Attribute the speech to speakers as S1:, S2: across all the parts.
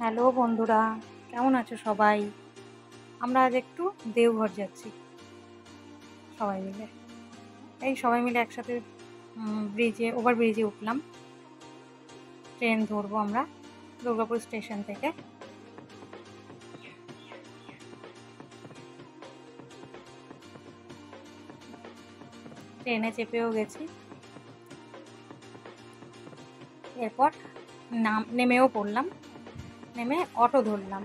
S1: Hello বন্ধুরা, কেমন আছো সবাই? আমরা আজ একটু দেওঘর যাচ্ছি সবাই মিলে। এই সবাই মিলে একসাথে ওভারব্রিজে উঠলাম। ট্রেন ধরবো আমরা দুর্গাপুর স্টেশন থেকে। ট্রেনে চেপেও গেছি, এরপর নেমেও পড়লাম। নেমে অটো ধরলাম।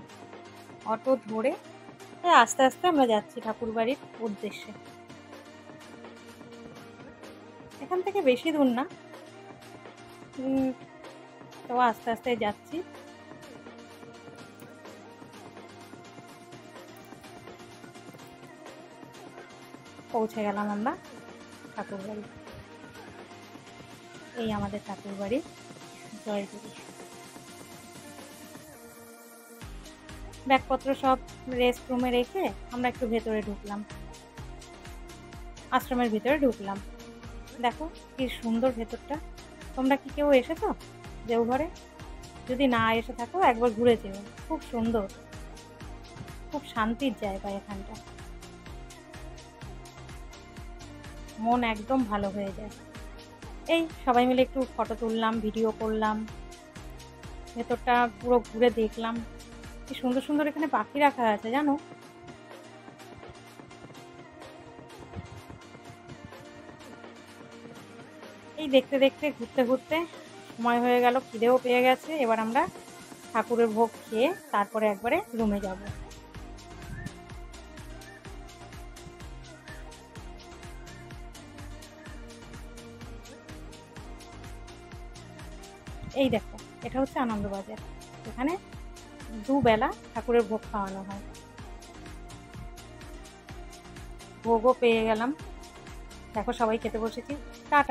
S1: অটো ধরে আস্তে আস্তে আমরা যাচ্ছি ঠাকুরবাড়ির উদ্দেশ্যে। এখান থেকে বেশি দূর না, তো আস্তে আস্তে যাচ্ছি। পৌঁছে গেলাম আমরা ঠাকুরবাড়ি। এই আমাদের ঠাকুরবাড়ি জয়গুরু। ব্যাগপত্র সব রেস্ট রুমে রেখে আমরা একটু ভেতরে ঢুকলাম, আশ্রমের ভিতরে ঢুকলাম। দেখো কি সুন্দর ভেতরটা। তোমরা কি কেউ এসেছো দেওঘরে? যদি না এসে থাকো একবার ঘুরে যেও, খুব সুন্দর, খুব শান্তির জায়গা এখানটা। মন একদম ভালো হয়ে যায়। এই সবাই মিলে একটু ফটো তুললাম, ভিডিও করলাম, ভেতরটা পুরো ঘুরে দেখলাম। কি সুন্দর সুন্দর এখানে পাখি রাখা আছে জানো। এই দেখতে দেখতে ঘুরতে ঘুরতে সময় হয়ে গেল, খিদেও পেয়ে গেছে। এবার আমরা ঠাকুরের ভোগ খেয়ে তারপরে একবারে রুমে যাব। এই দেখো, এটা হচ্ছে আনন্দবাজার। এখানে দুবেলা ঠাকুরের ভোগ খাওয়ানো হয়। ভোগও পেয়ে গেলাম। দেখো সবাই খেতে বসেছি। টাটা।